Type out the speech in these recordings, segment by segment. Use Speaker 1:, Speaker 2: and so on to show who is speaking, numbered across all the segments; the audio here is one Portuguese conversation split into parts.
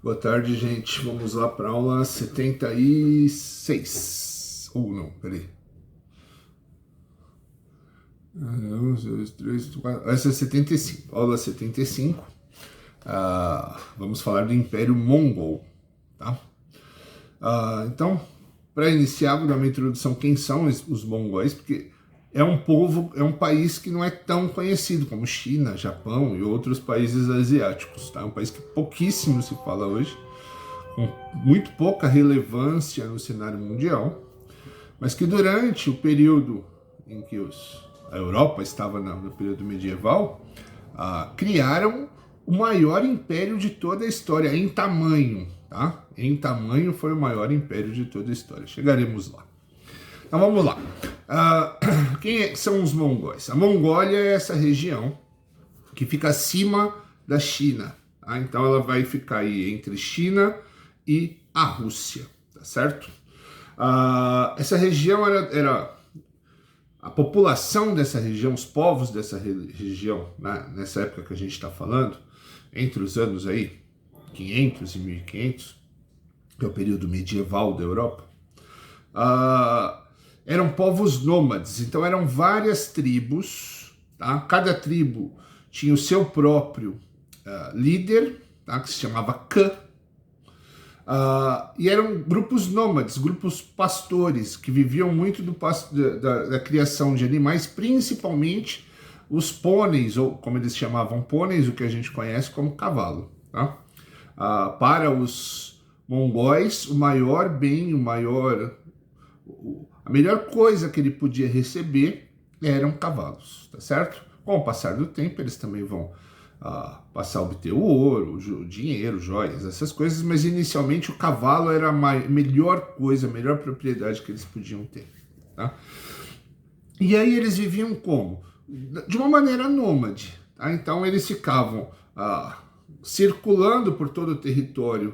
Speaker 1: Boa tarde, gente. Vamos lá para a aula 76. Ou não, peraí. 1, 2, 3, 4. Essa é 75. Aula 75. Vamos falar do Império Mongol. Tá? Então, para iniciar, vou dar uma introdução. Quem são os mongóis? Porque é um povo, é um país que não é tão conhecido como China, Japão e outros países asiáticos. Tá? É um país que pouquíssimo se fala hoje, com muito pouca relevância no cenário mundial, mas que durante o período em que a Europa estava no período medieval, criaram o maior império de toda a história, em tamanho, tá? Em tamanho foi o maior império de toda a história. Chegaremos lá. Então vamos lá. Quem são os mongóis? A Mongólia é essa região que fica acima da China. Tá? Então ela vai ficar aí entre China e a Rússia, tá certo? Essa região era a população dessa região, os povos dessa região, né, nessa época que a gente está falando, entre os anos aí 500 e 1500, que é o período medieval da Europa, eram povos nômades, então eram várias tribos, tá? Cada tribo tinha o seu próprio líder, tá? Que se chamava Khan, e eram grupos nômades, grupos pastores, que viviam muito da criação de animais, principalmente os pôneis, ou como eles chamavam pôneis, o que a gente conhece como cavalo. Tá? Para os mongóis, o maior bem, a melhor coisa que ele podia receber eram cavalos, tá certo? Com o passar do tempo, eles também vão passar a obter o ouro, o dinheiro, joias, essas coisas, mas inicialmente o cavalo era a melhor coisa, a melhor propriedade que eles podiam ter. Tá? E aí eles viviam como? De uma maneira nômade. Tá? Então eles ficavam circulando por todo o território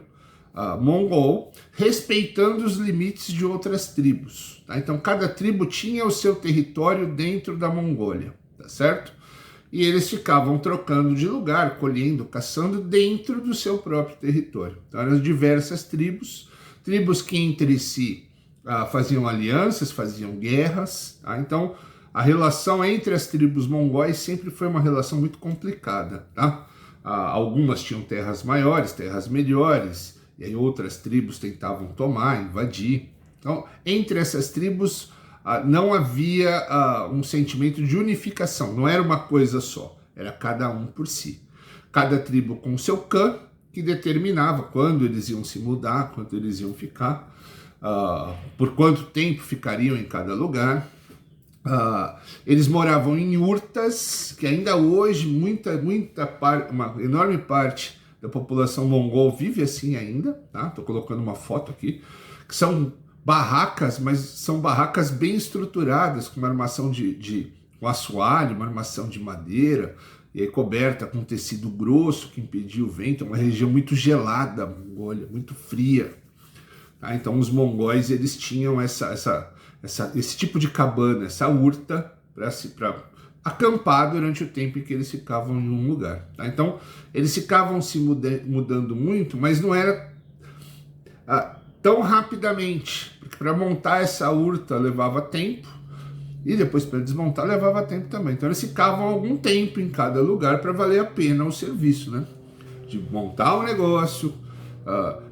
Speaker 1: mongol, respeitando os limites de outras tribos. Tá? Então cada tribo tinha o seu território dentro da Mongólia, tá certo? E eles ficavam trocando de lugar, colhendo, caçando dentro do seu próprio território. Então eram diversas tribos que entre si faziam alianças, faziam guerras. Tá? Então a relação entre as tribos mongóis sempre foi uma relação muito complicada. Tá? Algumas tinham terras maiores, terras melhores, e aí outras tribos tentavam tomar, invadir. Então entre essas tribos não havia um sentimento de unificação, não era uma coisa só, era cada um por si. Cada tribo com seu clã, que determinava quando eles iam se mudar, quando eles iam ficar, por quanto tempo ficariam em cada lugar. Eles moravam em yurtas, que ainda hoje uma enorme parte da população mongol vive assim ainda, tá? Tô colocando uma foto aqui, que são barracas, mas são barracas bem estruturadas, com uma armação com assoalho, uma armação de madeira, e aí coberta com tecido grosso que impedia o vento. É uma região muito gelada, a Mongólia, muito fria. Tá? Então os mongóis eles tinham esse tipo de cabana, essa urta, para acampar durante o tempo em que eles ficavam em um lugar. Tá? Então eles ficavam se mudando muito, mas não era tão rapidamente, porque para montar essa urta levava tempo, e depois para desmontar levava tempo também. Então eles ficavam algum tempo em cada lugar para valer a pena o serviço, né? De montar o negócio,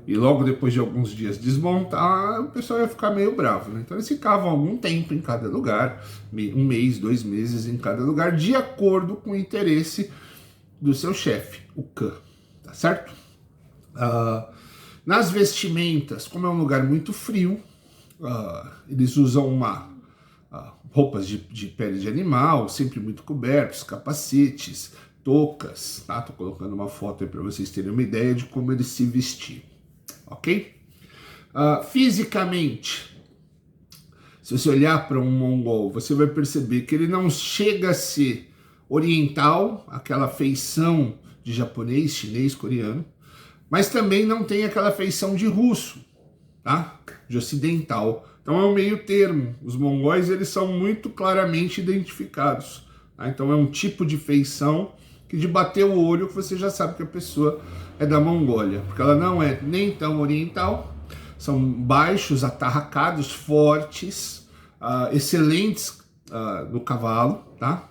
Speaker 1: e logo depois de alguns dias desmontar, o pessoal ia ficar meio bravo, né? Então eles ficavam algum tempo em cada lugar, 1 mês, 2 meses em cada lugar, de acordo com o interesse do seu chefe, o Khan, tá certo? Nas vestimentas, como é um lugar muito frio, eles usam roupas de pele de animal, sempre muito cobertos, capacetes, toucas, tá? Tô colocando uma foto aí para vocês terem uma ideia de como eles se vestiam, ok? Fisicamente, se você olhar para um mongol, você vai perceber que ele não chega a ser oriental, aquela feição de japonês, chinês, coreano, mas também não tem aquela feição de russo, tá? De ocidental. Então é um meio termo. Os mongóis eles são muito claramente identificados. Tá? Então é um tipo de feição que de bater o olho que você já sabe que a pessoa é da Mongólia, porque ela não é nem tão oriental, são baixos, atarracados, fortes, excelentes no cavalo, tá?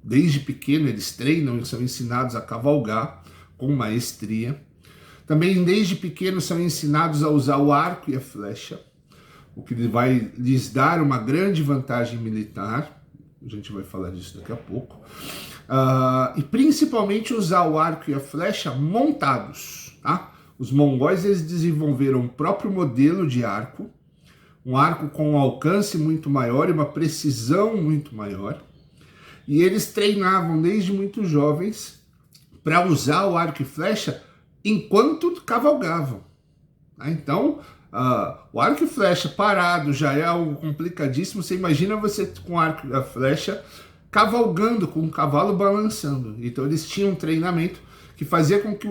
Speaker 1: Desde pequeno eles treinam e são ensinados a cavalgar com maestria. Também desde pequeno são ensinados a usar o arco e a flecha, o que vai lhes dar uma grande vantagem militar. A gente vai falar disso daqui a pouco. E principalmente usar o arco e a flecha montados, tá? Os mongóis eles desenvolveram o próprio modelo de arco, um arco com um alcance muito maior e uma precisão muito maior. E eles treinavam desde muito jovens para usar o arco e flecha enquanto cavalgavam. Então, o arco e flecha parado já é algo complicadíssimo. Você imagina você com arco e a flecha cavalgando, com o cavalo balançando. Então eles tinham um treinamento que fazia com que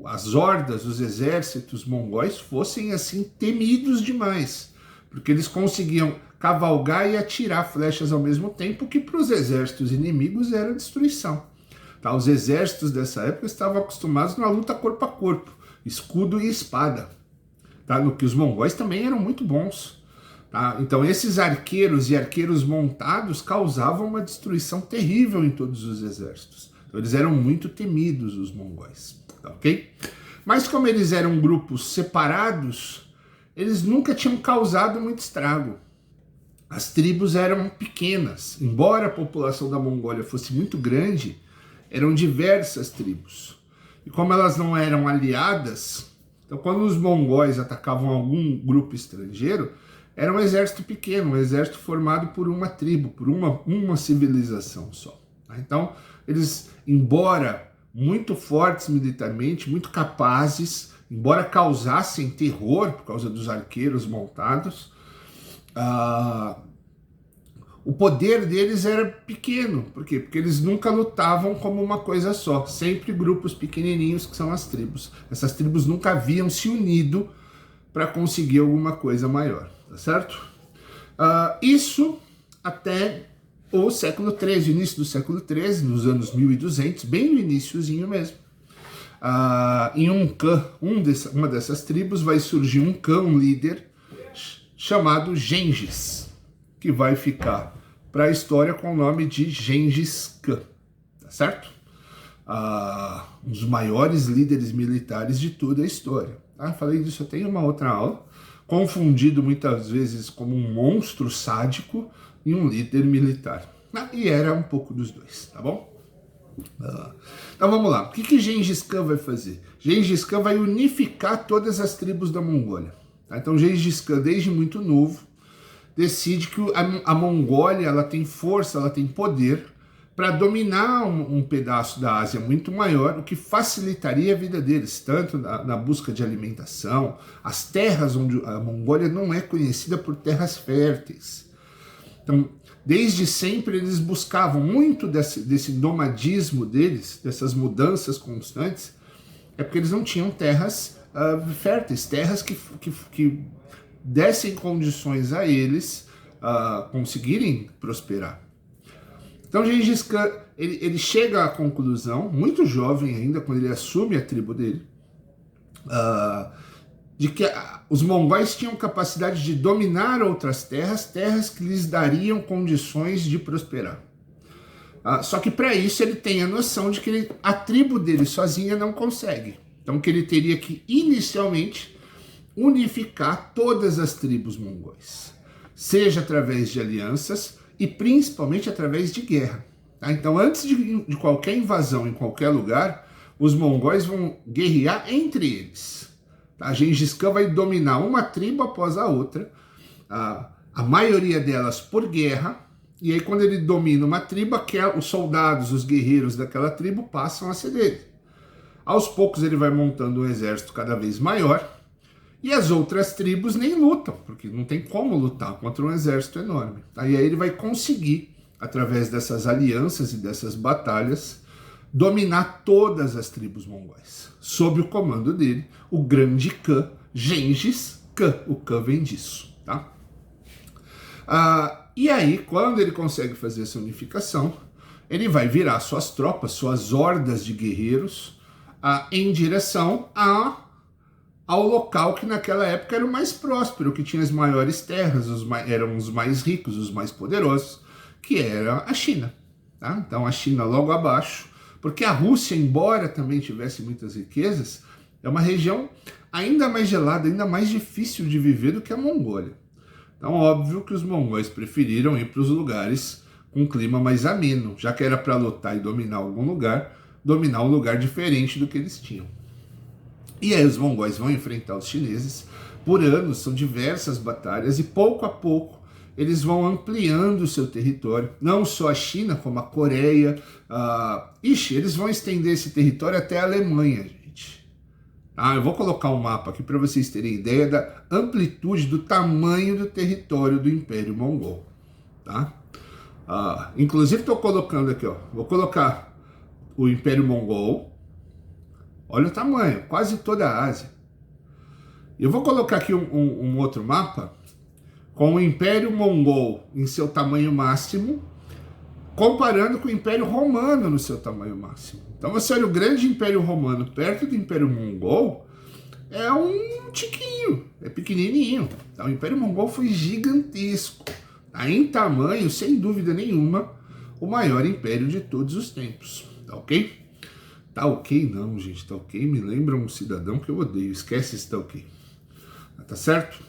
Speaker 1: as hordas, os exércitos mongóis fossem assim temidos demais, porque eles conseguiam cavalgar e atirar flechas ao mesmo tempo, que para os exércitos inimigos era destruição. Tá? Os exércitos dessa época estavam acostumados na luta corpo a corpo, escudo e espada, tá? No que os mongóis também eram muito bons. Tá? Então esses arqueiros e arqueiros montados causavam uma destruição terrível em todos os exércitos. Então, eles eram muito temidos, os mongóis, tá, ok? Mas como eles eram grupos separados, eles nunca tinham causado muito estrago. As tribos eram pequenas. Embora a população da Mongólia fosse muito grande, eram diversas tribos. E como elas não eram aliadas, então quando os mongóis atacavam algum grupo estrangeiro, era um exército pequeno, um exército formado por uma tribo, por uma civilização só. Então, eles, embora muito fortes militarmente, muito capazes, embora causassem terror por causa dos arqueiros montados, o poder deles era pequeno. Por quê? Porque eles nunca lutavam como uma coisa só, sempre grupos pequenininhos que são as tribos. Essas tribos nunca haviam se unido para conseguir alguma coisa maior, tá certo? Isso até o século XIII, início do século XIII, nos anos 1200, bem no iniciozinho mesmo. Em um clã, uma dessas tribos, vai surgir um clã, um líder, chamado Gengis, que vai ficar para a história com o nome de Gengis Khan, tá certo? Um dos maiores líderes militares de toda a história. Falei disso até em uma outra aula, confundido muitas vezes como um monstro sádico e um líder militar. E era um pouco dos dois, tá bom? Então vamos lá. O que Gengis Khan vai fazer? Gengis Khan vai unificar todas as tribos da Mongólia. Tá? Então Gengis Khan, desde muito novo, decide que a Mongólia ela tem força, ela tem poder para dominar um pedaço da Ásia muito maior, o que facilitaria a vida deles, tanto na busca de alimentação, as terras onde a Mongólia não é conhecida por terras férteis. Então, desde sempre eles buscavam muito desse nomadismo deles, dessas mudanças constantes, é porque eles não tinham terras férteis, terras que dessem condições a eles conseguirem prosperar. Então Gengis Khan, ele chega à conclusão, muito jovem ainda, quando ele assume a tribo dele, de que os mongóis tinham capacidade de dominar outras terras que lhes dariam condições de prosperar. Só que para isso ele tem a noção de que a tribo dele sozinha não consegue. Então que ele teria que inicialmente unificar todas as tribos mongóis, seja através de alianças e principalmente através de guerra. Tá? Então antes de qualquer invasão em qualquer lugar, os mongóis vão guerrear entre eles. A Gengis Khan vai dominar uma tribo após a outra, a maioria delas por guerra, e aí quando ele domina uma tribo, os soldados, os guerreiros daquela tribo passam a ser dele. Aos poucos ele vai montando um exército cada vez maior, e as outras tribos nem lutam, porque não tem como lutar contra um exército enorme. Aí ele vai conseguir, através dessas alianças e dessas batalhas, dominar todas as tribos mongóis, sob o comando dele, o grande Khan, Gengis Khan. O Khan vem disso, tá? E aí, quando ele consegue fazer essa unificação, ele vai virar suas tropas, suas hordas de guerreiros, em direção ao local que naquela época era o mais próspero, que tinha as maiores terras, eram os mais ricos, os mais poderosos, que era a China. Tá? Então a China logo abaixo, porque a Rússia, embora também tivesse muitas riquezas, é uma região ainda mais gelada, ainda mais difícil de viver do que a Mongólia. Então óbvio que os mongóis preferiram ir para os lugares com um clima mais ameno, já que era para lutar e dominar algum lugar, dominar um lugar diferente do que eles tinham. E aí os mongóis vão enfrentar os chineses por anos, são diversas batalhas, e pouco a pouco eles vão ampliando o seu território, não só a China, como a Coreia. Eles vão estender esse território até a Alemanha, gente. Eu vou colocar um mapa aqui para vocês terem ideia da amplitude, do tamanho do território do Império Mongol. Tá? Inclusive estou colocando aqui, vou colocar o Império Mongol. Olha o tamanho, quase toda a Ásia. Eu vou colocar aqui um outro mapa com o Império Mongol em seu tamanho máximo, comparando com o Império Romano no seu tamanho máximo. Então você olha o grande Império Romano perto do Império Mongol, é um tiquinho, é pequenininho. Então o Império Mongol foi gigantesco. Em tamanho, sem dúvida nenhuma, o maior império de todos os tempos. Tá ok? Tá ok não, gente. Tá ok me lembra um cidadão que eu odeio. Esquece esse tá ok. Tá certo?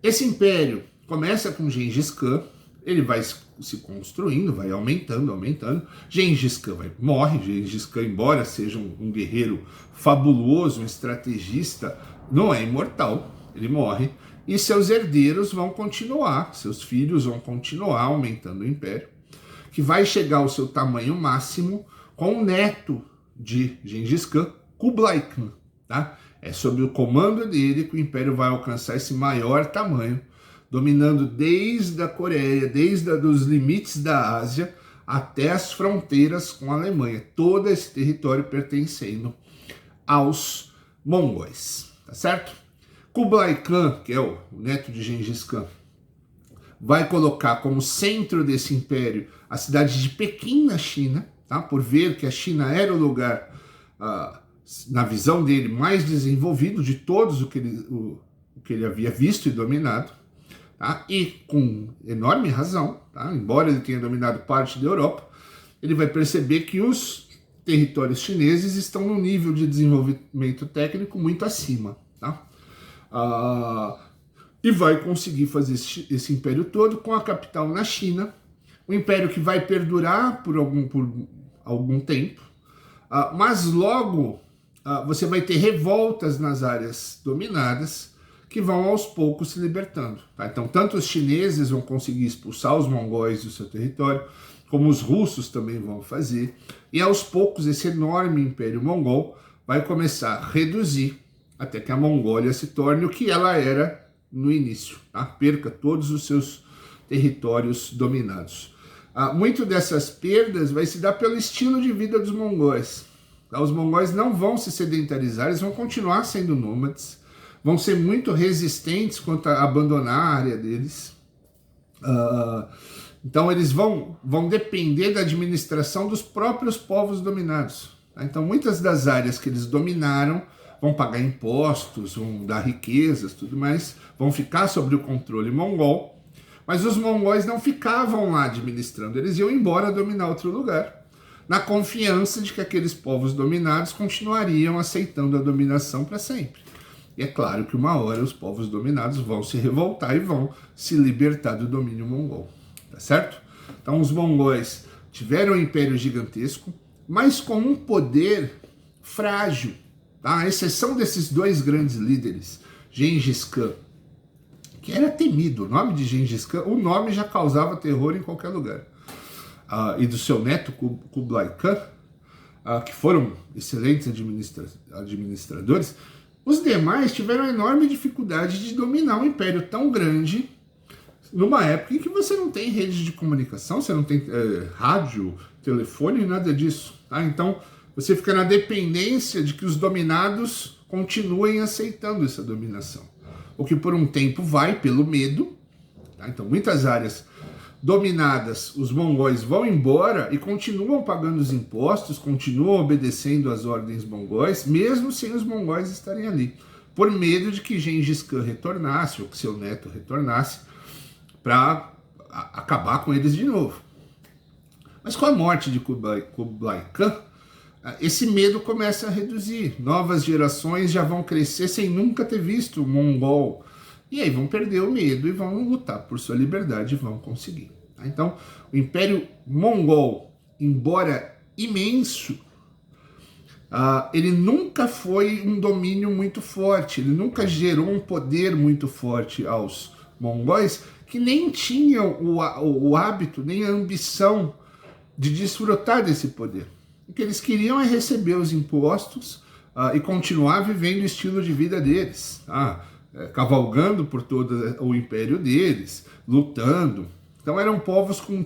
Speaker 1: Esse império começa com Gengis Khan. Ele vai se construindo, vai aumentando. Gengis Khan morre. Gengis Khan, embora seja um guerreiro fabuloso, um estrategista, não é imortal. Ele morre. E seus herdeiros vão continuar, seus filhos vão continuar aumentando o império, que vai chegar ao seu tamanho máximo com o neto de Gengis Khan, Kublai Khan. Tá? É sob o comando dele que o império vai alcançar esse maior tamanho, dominando desde a Coreia, desde os limites da Ásia até as fronteiras com a Alemanha. Todo esse território pertencendo aos mongóis. Tá certo? Kublai Khan, que é o neto de Gengis Khan, vai colocar como centro desse império a cidade de Pequim, na China, tá? Por ver que a China era o lugar, na visão dele, mais desenvolvido de todos o que ele havia visto e dominado, tá? E com enorme razão, tá? Embora ele tenha dominado parte da Europa, ele vai perceber que os territórios chineses estão num nível de desenvolvimento técnico muito acima. Tá? E vai conseguir fazer esse império todo com a capital na China, um império que vai perdurar por algum tempo, mas logo você vai ter revoltas nas áreas dominadas que vão aos poucos se libertando. Tá? Então, tanto os chineses vão conseguir expulsar os mongóis do seu território, como os russos também vão fazer, e aos poucos esse enorme império mongol vai começar a reduzir até que a Mongólia se torne o que ela era no início, tá? Perca todos os seus territórios dominados. Muito dessas perdas vai se dar pelo estilo de vida dos mongóis. Tá? Os mongóis não vão se sedentarizar, eles vão continuar sendo nômades, vão ser muito resistentes quanto a abandonar a área deles. Então eles vão depender da administração dos próprios povos dominados. Tá? Então muitas das áreas que eles dominaram vão pagar impostos, vão dar riquezas, tudo mais, vão ficar sob o controle mongol, mas os mongóis não ficavam lá administrando, eles iam embora dominar outro lugar, na confiança de que aqueles povos dominados continuariam aceitando a dominação para sempre. E é claro que uma hora os povos dominados vão se revoltar e vão se libertar do domínio mongol, tá certo? Então os mongóis tiveram um império gigantesco, mas com um poder frágil. Tá? A exceção desses dois grandes líderes, Gengis Khan, que era temido, o nome de Gengis Khan, o nome já causava terror em qualquer lugar, e do seu neto Kublai Khan, que foram excelentes administradores, os demais tiveram enorme dificuldade de dominar um império tão grande numa época em que você não tem rede de comunicação, você não tem rádio, telefone, nada disso. Tá? Então, você fica na dependência de que os dominados continuem aceitando essa dominação. O que por um tempo vai pelo medo. Tá? Então muitas áreas dominadas, os mongóis vão embora e continuam pagando os impostos, continuam obedecendo às ordens mongóis, mesmo sem os mongóis estarem ali, por medo de que Gengis Khan retornasse, ou que seu neto retornasse, para acabar com eles de novo. Mas com a morte de Kublai Khan, esse medo começa a reduzir. Novas gerações já vão crescer sem nunca ter visto o mongol. E aí vão perder o medo e vão lutar por sua liberdade e vão conseguir. Então, o Império Mongol, embora imenso, ele nunca foi um domínio muito forte, ele nunca gerou um poder muito forte aos mongóis, que nem tinham o hábito, nem a ambição de desfrutar desse poder. O que eles queriam é receber os impostos e continuar vivendo o estilo de vida deles, cavalgando por todo o império deles, lutando. Então eram povos com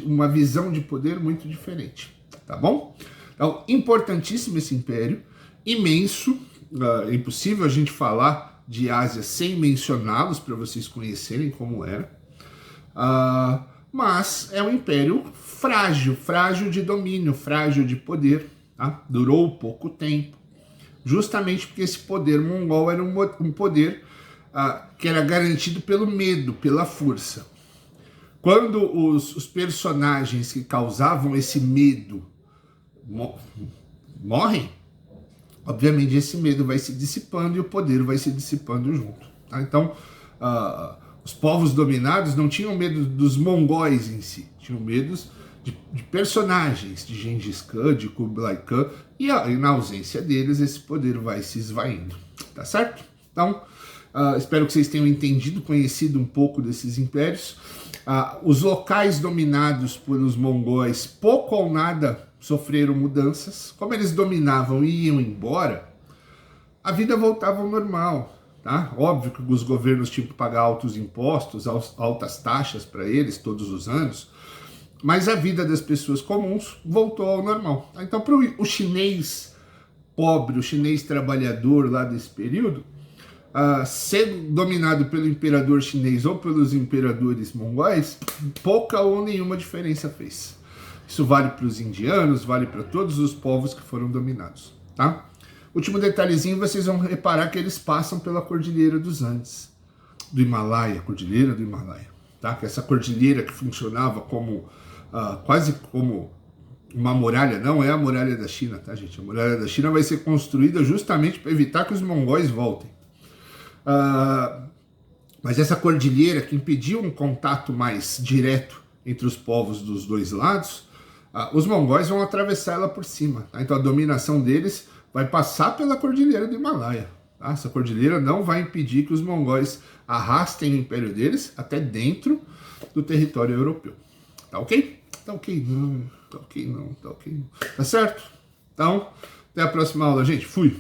Speaker 1: uma visão de poder muito diferente, tá bom? Então, importantíssimo esse império, imenso, é impossível a gente falar de Ásia sem mencioná-los para vocês conhecerem como era, mas é um império frágil de domínio, frágil de poder, tá? Durou pouco tempo, justamente porque esse poder mongol era um poder que era garantido pelo medo, pela força. Quando os personagens que causavam esse medo morrem, obviamente esse medo vai se dissipando e o poder vai se dissipando junto. Tá? Então, os povos dominados não tinham medo dos mongóis em si, tinham medo de personagens, de Gengis Khan, de Kublai Khan, e na ausência deles esse poder vai se esvaindo, tá certo? Então, espero que vocês tenham entendido, conhecido um pouco desses impérios. Os locais dominados pelos mongóis, pouco ou nada sofreram mudanças. Como eles dominavam e iam embora, a vida voltava ao normal. Tá? Óbvio que os governos tinham que pagar altos impostos, altas taxas para eles todos os anos, mas a vida das pessoas comuns voltou ao normal. Então, para o chinês pobre, o chinês trabalhador lá desse período, ser dominado pelo imperador chinês ou pelos imperadores mongóis, pouca ou nenhuma diferença fez. Isso vale para os indianos, vale para todos os povos que foram dominados. Tá? Último detalhezinho, vocês vão reparar que eles passam pela Cordilheira dos Andes, do Himalaia, Cordilheira do Himalaia. Tá? Que essa cordilheira que funcionava como quase como uma muralha, não é a muralha da China, tá, gente? A muralha da China vai ser construída justamente para evitar que os mongóis voltem. Mas essa cordilheira que impediu um contato mais direto entre os povos dos dois lados, os mongóis vão atravessar ela por cima. Tá? Então a dominação deles vai passar pela Cordilheira do Himalaia. Tá? Essa cordilheira não vai impedir que os mongóis arrastem o império deles até dentro do território europeu. Tá ok? Tá ok não, tá ok não, tá ok não. Tá certo? Então, até a próxima aula, gente. Fui!